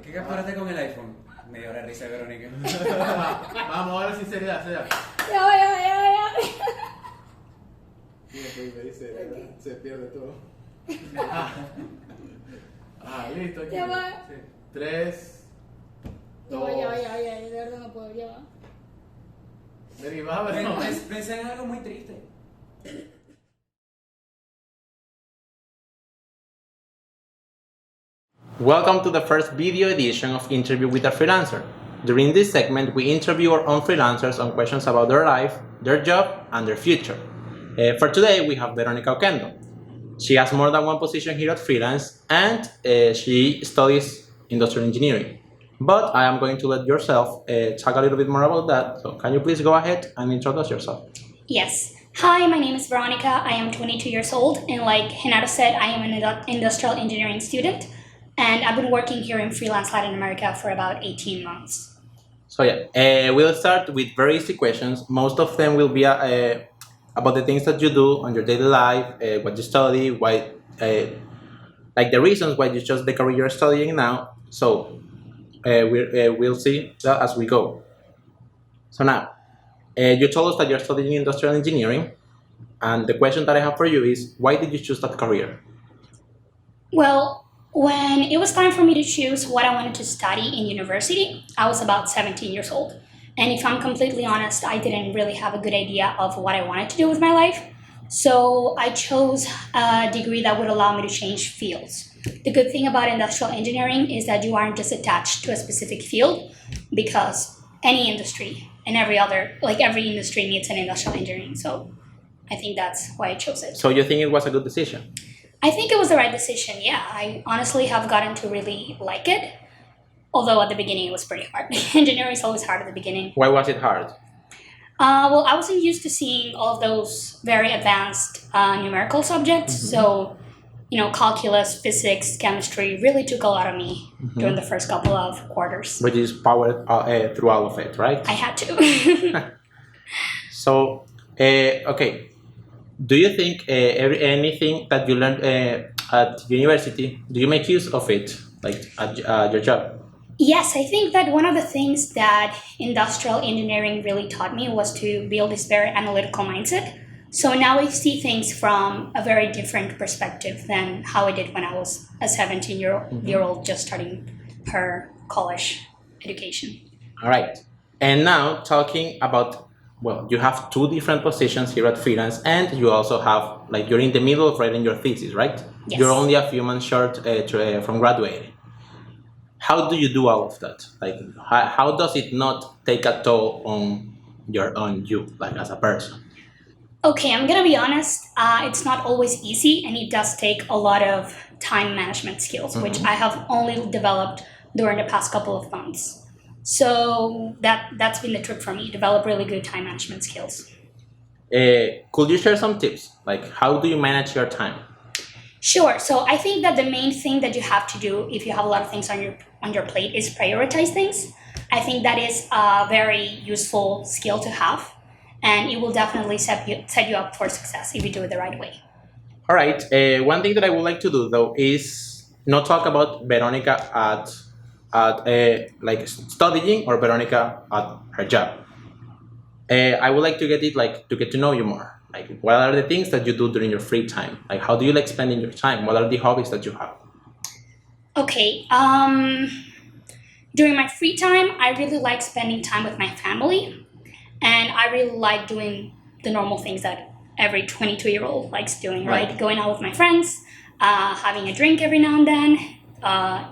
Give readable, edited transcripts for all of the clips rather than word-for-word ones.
¿Qué capturaste con el iPhone? Me dio la risa de Verónica. Vamos, ahora sinceridad, sea. Ya. Y después me dice, ¿verdad? Se pierde todo. Listo. Aquí. Ya va. Sí. 3, 2. Ya, de verdad no puedo, ya va. Vení, vas a ver. Pensé en algo muy triste. Welcome to the first video edition of Interview with a Freelancer. During this segment, we interview our own freelancers on questions about their life, their job, and their future. For today, we have Veronika Oquendo. She has more than one position here at Freelance, and she studies industrial engineering. But I am going to let yourself talk a little bit more about that. So can you please go ahead and introduce yourself? Yes. Hi, my name is Veronika. I am 22 years old, and like Renato said, I am an industrial engineering student, and I've been working here in Freelance Latin America for about 18 months. So yeah, we'll start with very easy questions. Most of them will be about the things that you do on your daily life, what you study, why, like the reasons why you chose the career you're studying now. So we'll see that as we go. So now, you told us that you're studying industrial engineering, and the question that I have for you is, why did you choose that career? Well, when it was time for me to choose what I wanted to study in university, I was about 17 years old. And if I'm completely honest, I didn't really have a good idea of what I wanted to do with my life. So I chose a degree that would allow me to change fields. The good thing about industrial engineering is that you aren't just attached to a specific field, because any industry and every industry needs an industrial engineering. So I think that's why I chose it. So you think it was a good decision? I think it was the right decision, yeah. I honestly have gotten to really like it. Although at the beginning it was pretty hard. Engineering is always hard at the beginning. Why was it hard? Well, I wasn't used to seeing all of those very advanced numerical subjects. Mm-hmm. So, calculus, physics, chemistry really took a lot of me during the first couple of quarters. But you just powered through all of it, right? I had to. So, okay. Do you think anything that you learned at university, do you make use of it, like at your job? Yes, I think that one of the things that industrial engineering really taught me was to build this very analytical mindset. So now I see things from a very different perspective than how I did when I was a 17-year-old just starting her college education. All right. And now talking about, well, you have two different positions here at Freelance, and you also have, you're in the middle of writing your thesis, right? Yes. You're only a few months short from graduating. How do you do all of that? How does it not take a toll on you, as a person? Okay, I'm gonna be honest. It's not always easy, and it does take a lot of time management skills, which I have only developed during the past couple of months. So that's been the trick for me, develop really good time management skills. Could you share some tips? How do you manage your time? Sure. So I think that the main thing that you have to do if you have a lot of things on your plate is prioritize things. I think that is a very useful skill to have, and it will definitely set you up for success if you do it the right way. All right. One thing that I would like to do though is not talk about Veronika at studying or Veronika at her job. I would like to get to know you more. What are the things that you do during your free time? How do you like spending your time? What are the hobbies that you have? Okay. During my free time, I really like spending time with my family, and I really like doing the normal things that every 22-year-old likes doing, right? Going out with my friends, having a drink every now and then,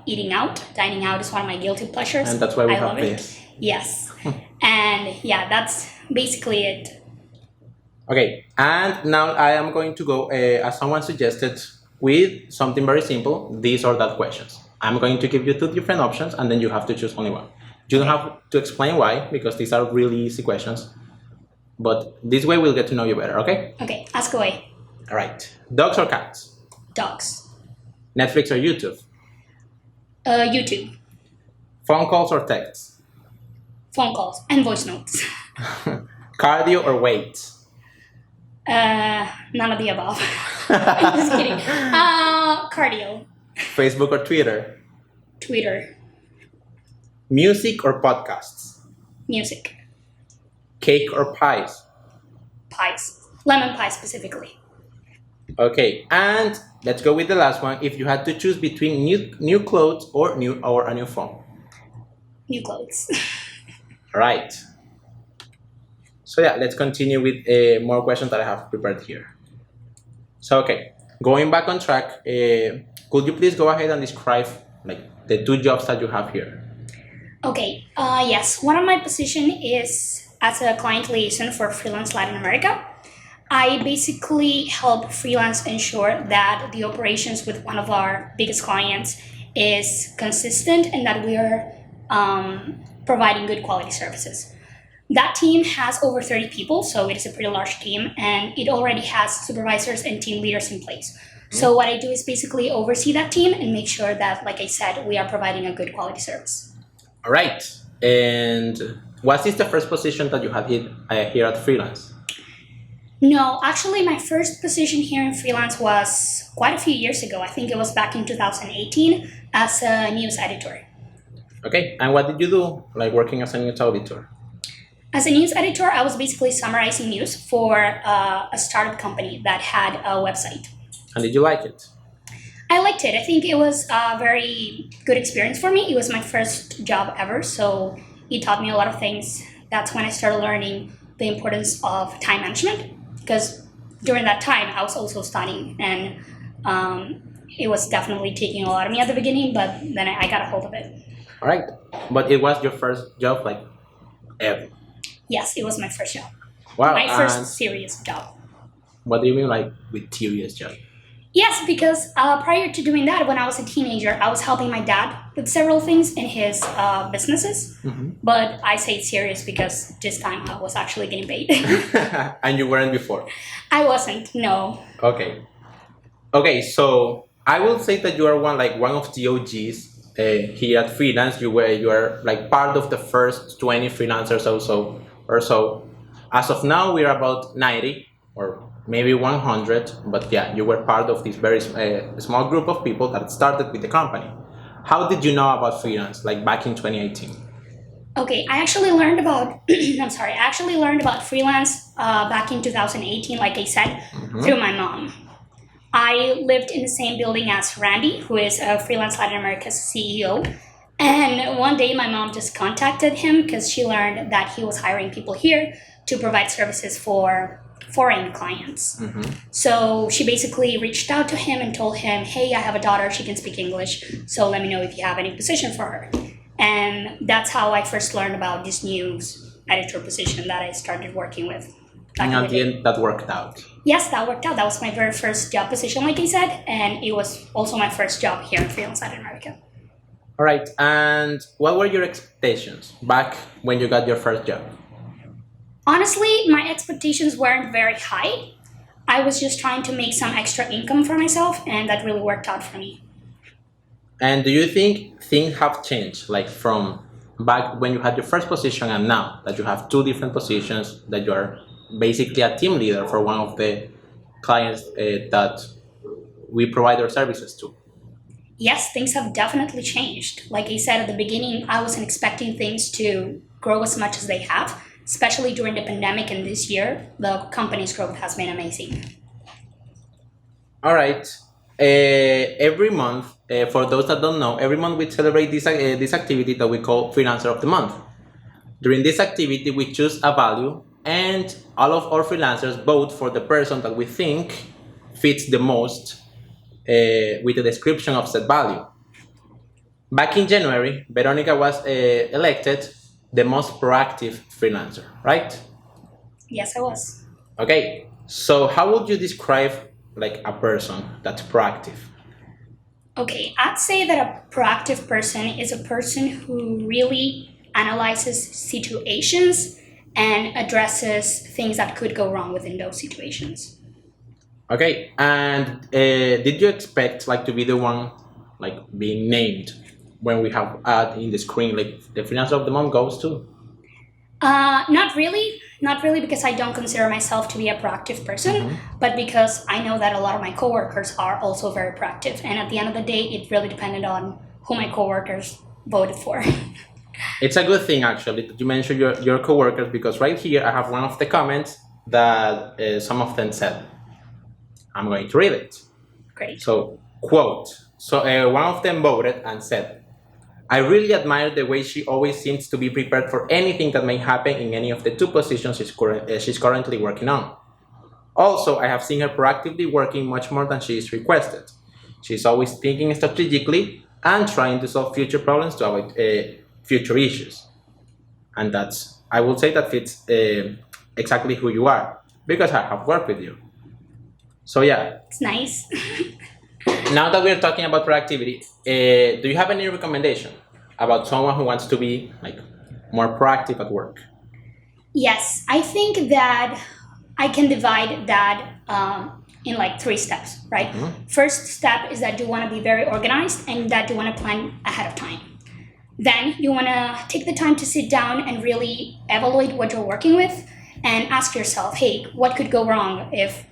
eating out. Dining out is one of my guilty pleasures. And that's why we I have love this. It. Yes. And yeah, that's basically it. Okay, and now I am going to go, as someone suggested, with something very simple, these or that questions. I'm going to give you two different options, and then you have to choose only one. You don't have to explain why, because these are really easy questions. But this way we'll get to know you better, okay? Okay, ask away. All right. Dogs or cats? Dogs. Netflix or YouTube? YouTube. Phone calls or texts? Phone calls and voice notes. Cardio or weights? None of the above. I'm just kidding. Cardio. Facebook or Twitter? Twitter. Music or podcasts? Music. Cake or pies? Pies. Lemon pie specifically. Okay, and let's go with the last one. If you had to choose between new clothes or a new phone. New clothes. All right. So yeah, let's continue with more questions that I have prepared here. So okay, going back on track, could you please go ahead and describe like the two jobs that you have here? Okay, yes. One of my position is as a client liaison for Freelance Latin America. I basically help freelance ensure that the operations with one of our biggest clients is consistent and that we are providing good quality services. That team has over 30 people, so it is a pretty large team, and it already has supervisors and team leaders in place. So what I do is basically oversee that team and make sure that, like I said, we are providing a good quality service. All right. And what is the first position that you had here at Freelance? No, actually, my first position here in freelance was quite a few years ago. I think it was back in 2018 as a news editor. Okay, and what did you do, like working as a news auditor? As a news editor, I was basically summarizing news for a startup company that had a website. And did you like it? I liked it. I think it was a very good experience for me. It was my first job ever, so it taught me a lot of things. That's when I started learning the importance of time management, because during that time I was also studying, and it was definitely taking a lot of me at the beginning, but then I got a hold of it. All right, but it was your first job, like ever? Yes, it was my first job. Wow. My first and serious job. what do you mean, like with serious job? Yes, because prior to doing that, when I was a teenager, I was helping my dad with several things in his businesses. But I say it's serious because this time I was actually getting paid. And you weren't before? I wasn't, no. Okay. Okay, so I will say that you are one of the OGs here at Freelance. You are like part of the first 20 freelancers or so. As of now, we are about 90 or maybe 100, but yeah, you were part of this very small group of people that started with the company. How did you know about freelance, like back in 2018? Okay, I actually learned about, I actually learned about freelance back in 2018, like I said, through my mom. I lived in the same building as Randy, who is Freelance Latin America's CEO. And one day my mom just contacted him because she learned that he was hiring people here to provide services for foreign clients. So she basically reached out to him and told him, hey, I have a daughter, she can speak English, so let me know if you have any position for her. And that's how I first learned about this news editor position that I started working with. And at the end, that worked out. Yes, that worked out. That was my very first job position, like I said, and it was also my first job here in Freelance Latin America. All right, and what were your expectations back when you got your first job? Honestly, my expectations weren't very high. I was just trying to make some extra income for myself, and that really worked out for me. And do you think things have changed, like from back when you had your first position and now that you have two different positions, that you are basically a team leader for one of the clients that we provide our services to? Yes, things have definitely changed. Like I said at the beginning, I wasn't expecting things to grow as much as they have, especially during the pandemic, and this year, the company's growth has been amazing. All right. Every month, for those that don't know, every month we celebrate this activity that we call Freelancer of the Month. During this activity, we choose a value, and all of our freelancers vote for the person that we think fits the most with the description of said value. Back in January, Veronika was elected the most proactive freelancer, right? Yes, I was. Okay, so how would you describe like a person that's proactive? Okay, I'd say that a proactive person is a person who really analyzes situations and addresses things that could go wrong within those situations. Okay, and did you expect like to be the one like being named when we have ad in the screen, like the Freelancer of the Month goes to? Not really, because I don't consider myself to be a proactive person, but because I know that a lot of my coworkers are also very proactive, and at the end of the day, it really depended on who my coworkers voted for. It's a good thing actually that you mentioned your coworkers, because right here I have one of the comments that some of them said. I'm going to read it. Great. So, quote. So one of them voted and said, I really admire the way she always seems to be prepared for anything that may happen in any of the two positions she's currently working on. Also, I have seen her proactively working much more than she is requested. She's always thinking strategically and trying to solve future problems to avoid future issues. And I would say that fits exactly who you are, because I have worked with you. So yeah. It's nice. Now that we're talking about proactivity, do you have any recommendation about someone who wants to be like more proactive at work? Yes, I think that I can divide that in like 3 steps, right? Mm-hmm. First step is that you want to be very organized and that you want to plan ahead of time. Then you want to take the time to sit down and really evaluate what you're working with and ask yourself, hey, what could go wrong if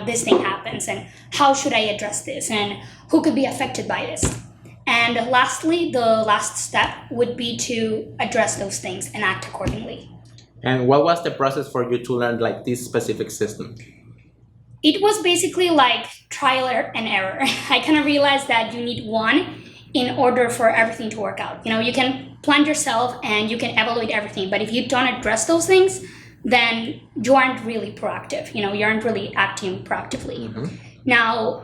this thing happens, and how should I address this, and who could be affected by this? And lastly, the last step would be to address those things and act accordingly. And what was the process for you to learn like this specific system? It was basically like trial and error. I kind of realized that you need one in order for everything to work out. You can plan yourself and you can evaluate everything, but if you don't address those things, then you aren't really proactive. You aren't really acting proactively. Mm-hmm. Now,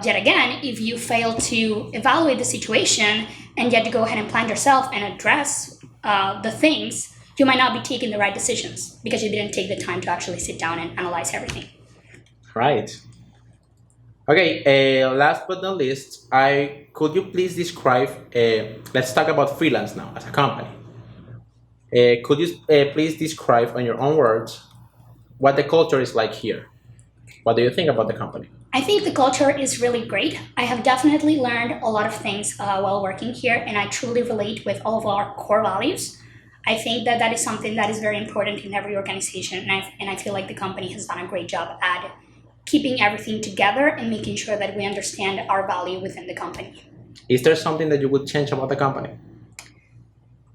yet again, if you fail to evaluate the situation and yet to go ahead and plan yourself and address the things, you might not be taking the right decisions because you didn't take the time to actually sit down and analyze everything. Right. Okay, last but not least, could you please describe, let's talk about freelance now as a company. Could you please describe in your own words what the culture is like here? What do you think about the company? I think the culture is really great. I have definitely learned a lot of things while working here, and I truly relate with all of our core values. I think that is something that is very important in every organization, and I feel like the company has done a great job at keeping everything together and making sure that we understand our value within the company. Is there something that you would change about the company?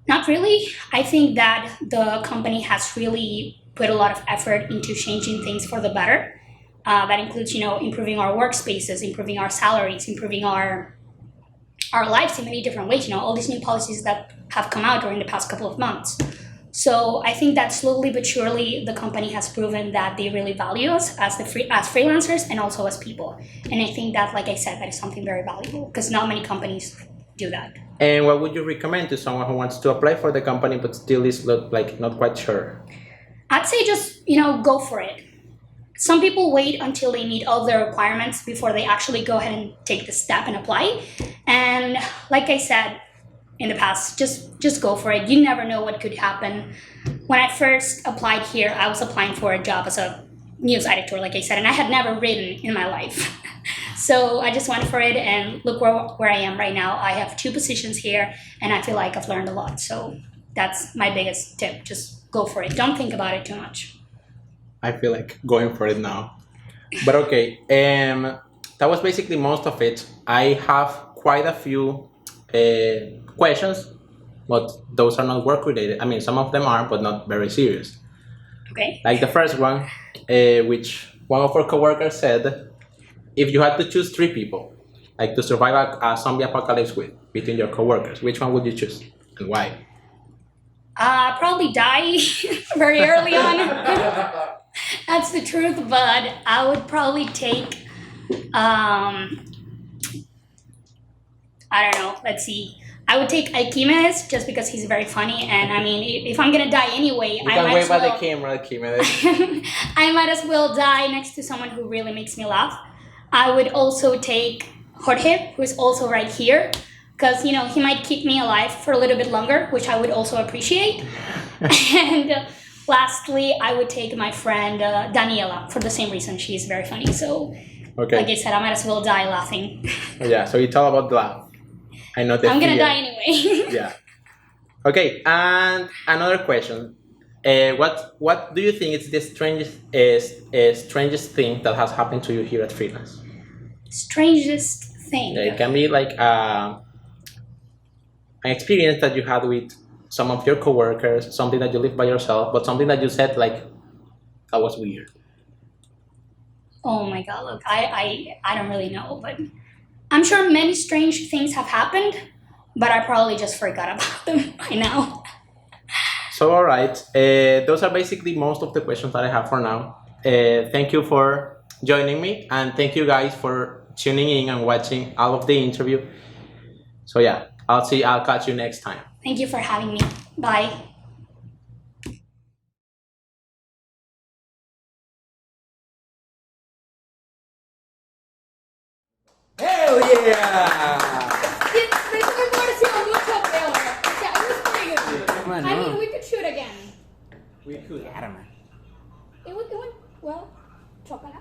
Not really. I think that the company has really put a lot of effort into changing things for the better. That includes, improving our workspaces, improving our salaries, improving our lives in many different ways. All these new policies that have come out during the past couple of months. So I think that slowly but surely the company has proven that they really value us as freelancers and also as people. And I think that, like I said, that is something very valuable because not many companies do that. And what would you recommend to someone who wants to apply for the company but still is not quite sure? I'd say just, go for it. Some people wait until they meet all the requirements before they actually go ahead and take the step and apply. And like I said in the past, just go for it. You never know what could happen. When I first applied here, I was applying for a job as a news editor, like I said, and I had never written in my life. So I just went for it, and look where I am right now. I have 2 positions here, and I feel like I've learned a lot. So that's my biggest tip. Just go for it. Don't think about it too much. I feel like going for it now. But okay, that was basically most of it. I have quite a few questions, but those are not work related. I mean, some of them are, but not very serious. Okay. Like the first one, which one of our coworkers said, if you had to choose 3 people, like to survive a zombie apocalypse with, between your coworkers, which one would you choose and why? Probably die very early on. That's the truth, but I would probably take, I don't know, let's see. I would take Archimedes just because he's very funny, and I mean, if I'm gonna die anyway, I might as well. The camera, Archimedes. I might as well die next to someone who really makes me laugh. I would also take Jorge, who is also right here, because he might keep me alive for a little bit longer, which I would also appreciate. And lastly, I would take my friend Daniela for the same reason. She is very funny. So, okay. Like I said, I might as well die laughing. Yeah, so it's all about laugh. I know that. I'm gonna die anyway. Yeah. Okay, and another question. What do you think is the strangest thing that has happened to you here at Freelance? Strangest thing? It can be like an experience that you had with some of your coworkers, something that you live by yourself, but something that you said like that was weird? Oh my God, look, I don't really know, but I'm sure many strange things have happened, but I probably just forgot about them by now. So, all right, those are basically most of the questions that I have for now. Thank you for joining me, and thank you guys for tuning in and watching all of the interview. So yeah, I'll catch you next time. Thank you for having me. Bye. Hell yeah! I mean, we could shoot again. We could. It went well. Chocolate.